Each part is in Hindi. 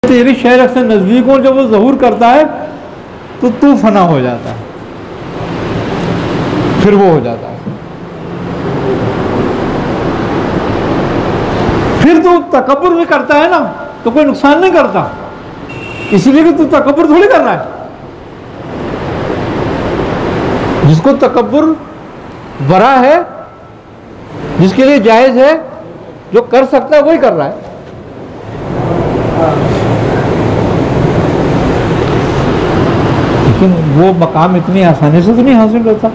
तेरी शहर से नजदीक हो, जब वो ज़हूर करता है तो तू फना हो जाता है, फिर वो हो जाता है। फिर तू तकब्बुर भी करता है ना तो कोई नुकसान नहीं करता, इसीलिए कि तू तकब्बुर थोड़ी कर रहा है। जिसको तकब्बुर बरा है, जिसके लिए जायज है, जो कर सकता है वही कर रहा है। लेकिन वो मकाम इतनी आसानी से तो नहीं हासिल करता।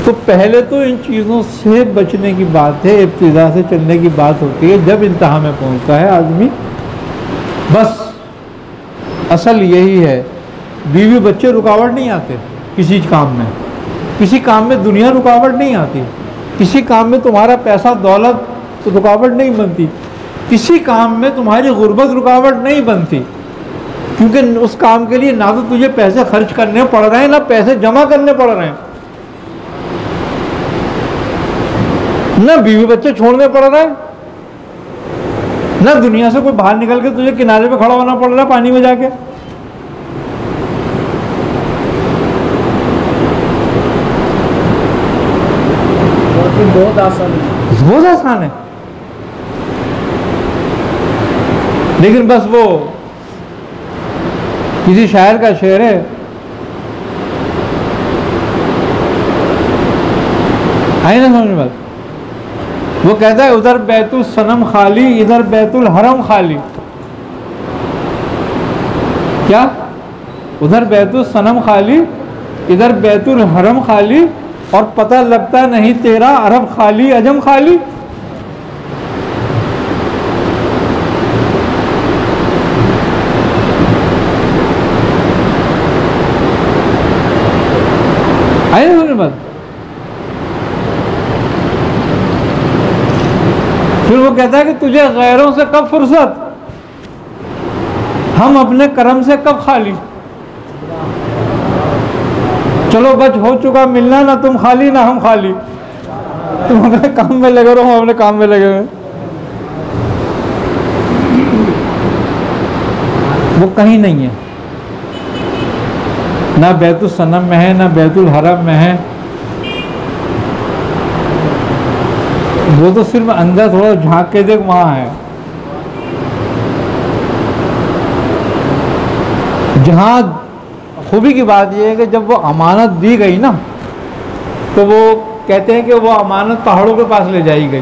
तो पहले तो इन चीज़ों से बचने की बात है, इब्तिदा से चलने की बात होती है। जब इंतहा में पहुंचता है आदमी, बस असल यही है, बीवी बच्चे रुकावट नहीं आते किसी काम में, किसी काम में दुनिया रुकावट नहीं आती, किसी काम में तुम्हारा पैसा दौलत तो रुकावट नहीं बनती, किसी काम में तुम्हारी गुर्बत रुकावट नहीं बनती, क्योंकि उस काम के लिए ना तो तुझे पैसे खर्च करने पड़ रहे हैं, ना पैसे जमा करने पड़ रहे हैं, ना बीवी बच्चे छोड़ने पड़ रहे हैं, ना दुनिया से कोई बाहर निकल के तुझे किनारे पे खड़ा होना पड़ रहा है पानी में जाके। बहुत आसान है, बहुत आसान है। लेकिन बस वो किसी शायर का शेर है, आई ना समझ में, वो कहता है उधर बैतुल सनम खाली, इधर बैतुल हरम खाली। क्या? उधर बैतुल सनम खाली, इधर बैतुल हरम खाली, और पता लगता नहीं तेरा अरब खाली अजम खाली। आई ना समझ में। फिर वो कहता है कि तुझे गैरों से कब फुर्सत, हम अपने करम से कब खाली। चलो बच हो चुका मिलना, ना तुम खाली ना हम खाली, तुम अपने काम में लगे रहो, हम अपने काम में लगे हुए। वो कहीं नहीं है, ना बैतुल सनम में है, ना बैतुल हरम में है। वो तो सिर्फ अंदर थोड़ा झांक के देख, वहां है। जहां खूबी की बात यह है कि जब वो अमानत दी गई ना, तो वो कहते हैं कि वो अमानत पहाड़ों के पास ले जाई गई,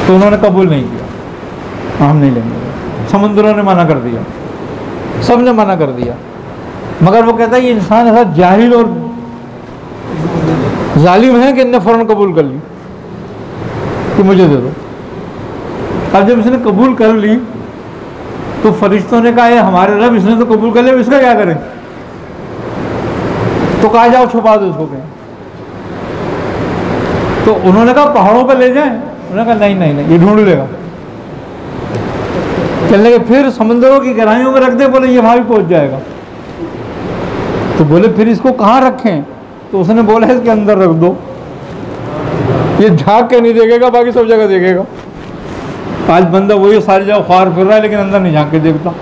तो उन्होंने कबूल नहीं किया, हम नहीं लेंगे। समुद्रों ने मना कर दिया, सब ने मना कर दिया। मगर वो कहता है ये इंसान ऐसा जाहिल और जालिम है कि इनने फौरन कबूल कर ली कि मुझे दे दो। अब जब इसने कबूल कर ली तो फरिश्तों ने कहा ये हमारे रब, इसने तो कबूल कर लिया, इसका क्या करें। तो कहा जाओ छुपा दो इसको कहीं। तो उन्होंने कहा पहाड़ों पर ले जाएं, उन्होंने कहा नहीं नहीं नहीं, ये ढूंढ लेगा। चलने के फिर समुद्रों की गहराइयों में रख दे, बोले ये वहां भी पहुंच जाएगा। तो बोले फिर इसको कहाँ रखें, तो उसने बोला इसके अंदर रख दो, ये झांक के नहीं देखेगा, बाकी सब जगह देखेगा। आज बंदा वही सारी जगह ख्वार फिर रहा है, लेकिन अंदर नहीं झांक के देखता।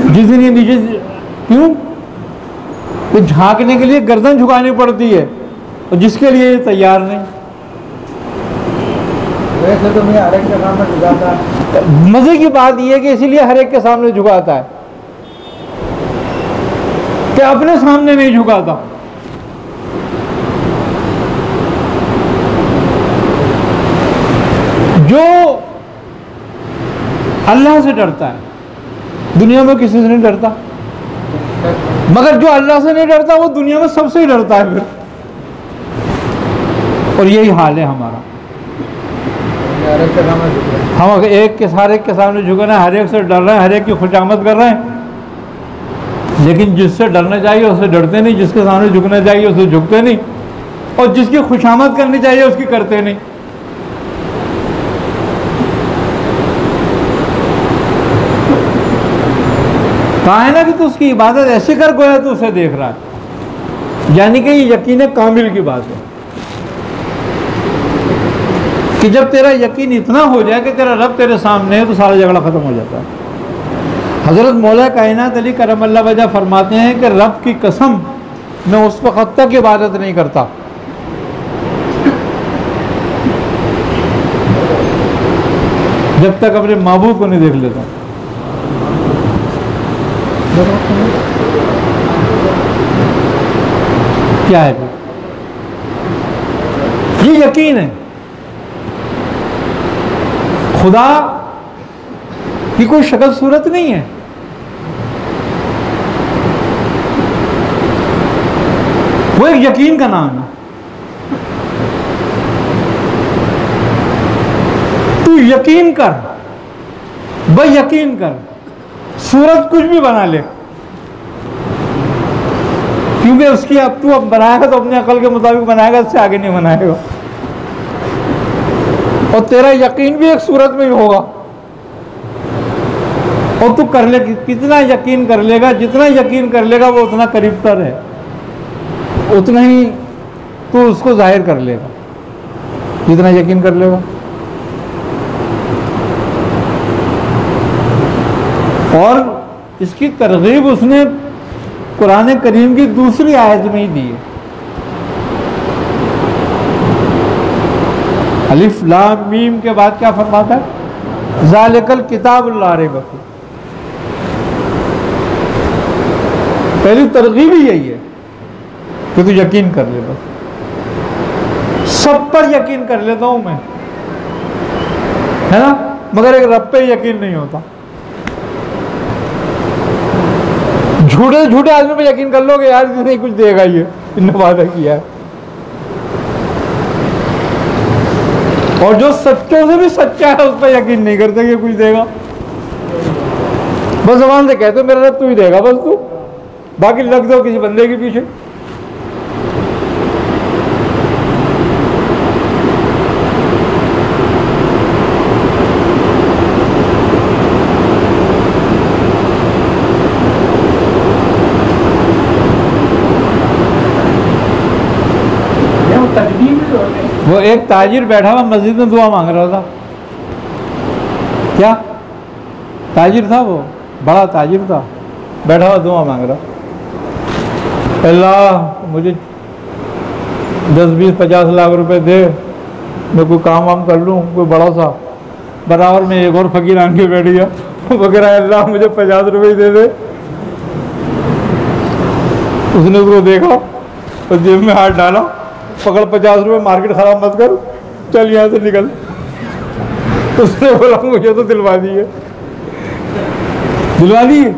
जिस दिन ये नीचे, क्यों? तो झांकने के लिए गर्दन झुकानी पड़ती है, और जिसके लिए ये तैयार नहीं। वैसे तो मैं हर एक के सामने झुकाता है। मजे की बात यह है कि इसीलिए हर एक के सामने झुकाता है कि अपने सामने नहीं झुकाता। जो अल्लाह से डरता है, दुनिया में किसी से नहीं डरता, मगर जो अल्लाह से नहीं डरता वो दुनिया में सबसे ही डरता है फिर। और यही हाल है हमारा। हम एक के सारे के सामने झुक रहे हैं, हर एक से डर रहे हैं, हर एक की खुशामद कर रहे हैं, लेकिन जिससे डरना चाहिए उससे डरते नहीं, जिसके सामने झुकना चाहिए उससे झुकते नहीं, और जिसकी खुशामद करनी चाहिए उसकी करते नहीं। कहा है ना कि तो उसकी इबादत ऐसे कर गोया तो उसे देख रहा है, यानी कि ये यकीन कामिल की बात है। कि जब तेरा यकीन इतना हो जाए कि तेरा रब तेरे सामने है तो सारा झगड़ा ख़त्म हो जाता है। हज़रत मौला कायनात अली करमल्लाह वजह फरमाते हैं कि रब की कसम मैं उस वक़्त तक इबादत नहीं करता जब तक अपने महबूब को नहीं देख लेता। क्या है फिर? ये यकीन है। खुदा की कोई शक्ल सूरत नहीं है। वो एक यकीन का नाम है। तू यकीन कर, भाई यकीन कर, सूरत कुछ भी बना ले, क्योंकि उसकी अब तू अब बनाएगा तो अपने अकल के मुताबिक बनाएगा, इससे आगे नहीं बनाएगा। और तेरा यकीन भी एक सूरत में ही होगा। और तू कर ले, कितना यकीन कर लेगा, जितना यकीन कर लेगा वो उतना करीब तर है, उतना ही तू उसको जाहिर कर लेगा, जितना यकीन कर लेगा। और इसकी तरगीब उसने कुरान करीम की दूसरी आयत में ही दी है। अलिफ लाम मीम के बाद क्या फरमाता है? ज़ालिकल किताबुल ला रैब फीह। पहली तरगीब ही यही है कि तू यकीन कर ले। बस सब पर यकीन कर लेता हूं मैं, है ना, मगर एक रब पे यकीन नहीं होता। झूठे झूठे आदमी पे यकीन कर लोगे, यार नहीं कुछ देगा, ये इन्होंने वादा किया है। और जो सच्चों से भी सच्चा है उस पर यकीन नहीं करते कि कुछ देगा। बस ज़बान से कहते मेरा रब तू ही देगा, बस तू, बाकी लग जाओ किसी बंदे के पीछे। वो एक ताजिर बैठा हुआ मस्जिद में दुआ मांग रहा था। क्या ताजिर था? वो बड़ा ताजिर था, बैठा हुआ दुआ मांग रहा, अल्लाह मुझे 10-20-50 लाख रुपए दे, मैं कोई काम वाम कर लूँ कोई बड़ा सा। बराबर में एक और फकीर आन के बैठ गया, वो कह रहा है अल्लाह मुझे 50 रुपये दे दे। उसने उसको देखा और जेब में हाथ डाला, पकड़ 50 रुपये, मार्केट खराब मत कर, चल यहाँ से निकल। उसने बोला मुझे तो दिलवा दिए, दिलवा दिए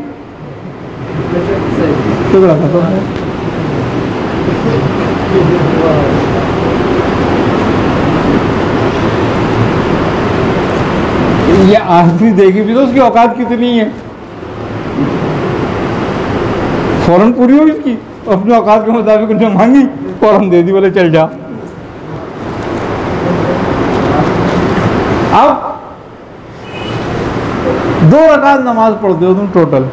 तो बड़ा खत्म है। ये आदमी देखी भी तो उसकी औकात कितनी है, फौरन पूरी हो इसकी, अपने औकात के मुताबिक उन्हें मांगी, फौरन दे दी, बोले चल जा। अब 2 रकात नमाज पढ़ते हो तुम, टोटल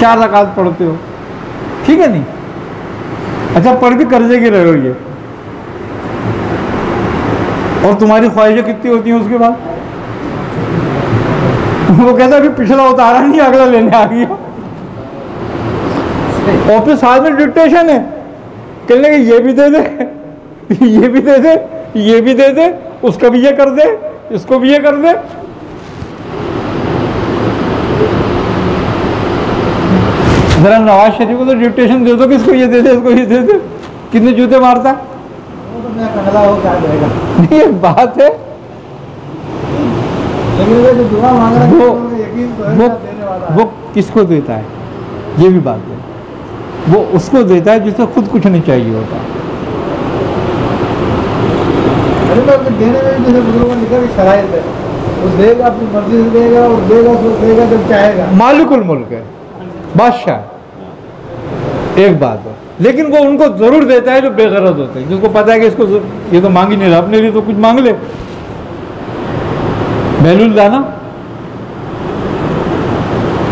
4 रकात पढ़ते हो, ठीक है नहीं? अच्छा, पढ़ के कर्जे के रहे हो ये, और तुम्हारी ख्वाहिशें कितनी होती हैं उसके बाद? वो कहता अभी पिछला उतारा नहीं, अगला लेने आ गया। और फिर साथ में डिक्टेशन है, कहने के ये भी दे दे, ये भी दे दे, ये भी दे दे, उसका भी ये कर दे, इसको भी ये कर दे। जरा नवाज शरीफ को तो डिक्टेशन दे दो कि इसको ये दे दे, इसको ये दे दे, कितने जूते मारता है। नहीं, एक बात है, वो किसको देता है ये भी बात है। वो उसको देता है जिसे खुद कुछ नहीं चाहिए होता। देने में जैसे बुजुर्गों ने लिखा कि शराइत है, वो देगा अपनी मर्जी से देगा, और देगा तो देगा जब चाहेगा। मालिकुल मुल्क है, बादशाह, एक बात है। लेकिन वो उनको जरूर देता है जो बेगरज होते हैं, जिसको पता है कि इसको ये तो मांग ही नहीं रहा, अपने लिए तो कुछ मांग ले। बेलुल दाना,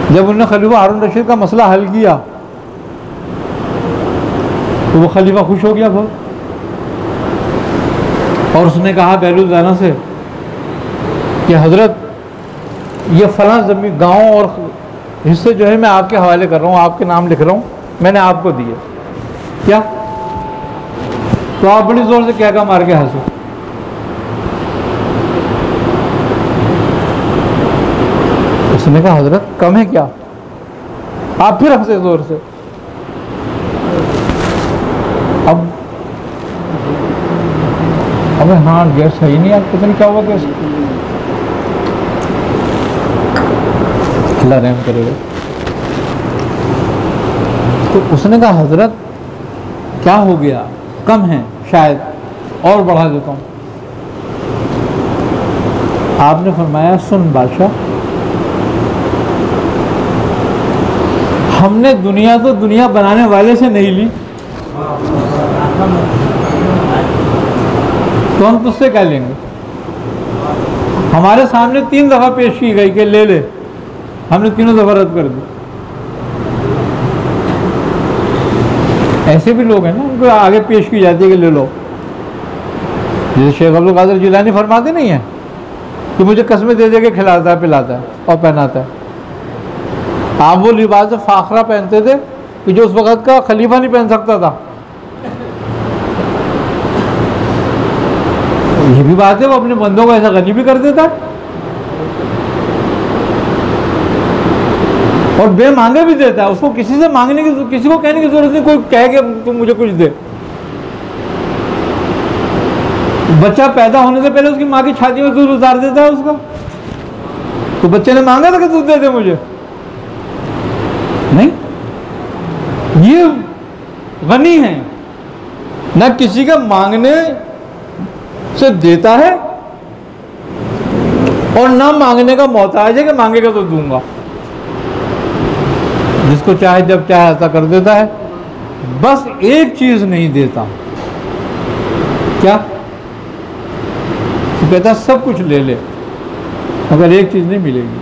जब उन्होंने खलीफा हारून रशीद का मसला हल किया तो वो खलीफा खुश हो गया बहुत, और उसने कहा बैलूदाना से कि हजरत ये फलां ज़मीन गांव और हिस्से जो है मैं आपके हवाले कर रहा हूँ, आपके नाम लिख रहा हूँ, मैंने आपको दिए। क्या? तो आप बड़ी जोर से क्या मार के हंसे। उसने कहा हजरत कम है क्या? आप फिर हंसे जोर से। अब हाँ गैस सही नहीं, आप पता नहीं क्या हुआ गैस। अल्लाह रहम करेगा। तो उसने कहा हजरत क्या हो गया, कम है शायद, और बढ़ा देता हूँ। आपने फरमाया सुन बादशाह, हमने दुनिया तो दुनिया बनाने वाले से नहीं ली, तो हम तुझसे क्या लेंगे? हमारे सामने 3 दफ़ा पेश की गई कि ले ले, हमने तीनों दफ़ा रद्द कर दी। ऐसे भी लोग हैं ना, उनको आगे पेश की जाती है कि ले लो। जैसे शेख अब्दुल कादिर जिलानी फरमाते नहीं है कि मुझे कस्में दे दे के खिलाता है, पिलाता है और पहनाता है। आप वो लिबास फाखरा पहनते थे कि जो उस वक़्त का खलीफा नहीं पहन सकता था। ये भी बात है, वो अपने बंदों को ऐसा गनी भी कर देता है और बेमांगे भी देता है। उसको किसी से मांगने की, किसी को कहने की जरूरत नहीं, कोई कहे कि तुम मुझे कुछ दे। बच्चा पैदा होने से पहले उसकी माँ की छाती में दूध उतार देता है उसका। तो बच्चे ने मांगा था कि दूध दे दे मुझे, नहीं। ये गनी है, ना किसी का मांगने से देता है और ना मांगने का मोहताज है कि मांगेगा तो दूंगा। जिसको चाहे जब चाहे ऐसा कर देता है। बस एक चीज नहीं देता, क्या? तो कहता सब कुछ ले ले मगर एक चीज नहीं मिलेगी,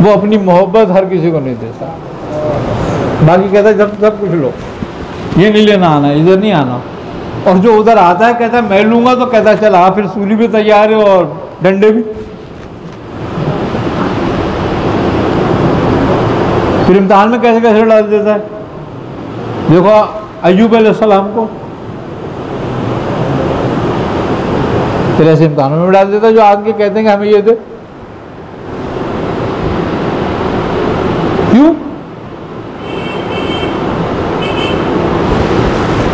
वो अपनी मोहब्बत हर किसी को नहीं देता। बाकी कहता जब सब कुछ लो, ये नहीं लेना आना, इधर नहीं आना। और जो उधर आता है कहता है मैं लूंगा, तो कहता है चल आ, फिर सूली भी तैयार है और डंडे भी। फिर इम्तिहान में कैसे कैसे डाल देता है। देखो अय्यूब अलैहिस्सलाम को फिर ऐसे इम्तिहानों में डाल देता है जो आगे कहते हैं कि हमें ये दे। क्यों?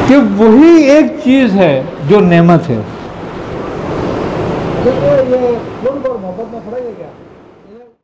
कि वही एक चीज है जो नेमत है। देखो ये मोहब्बत में खड़ा है क्या?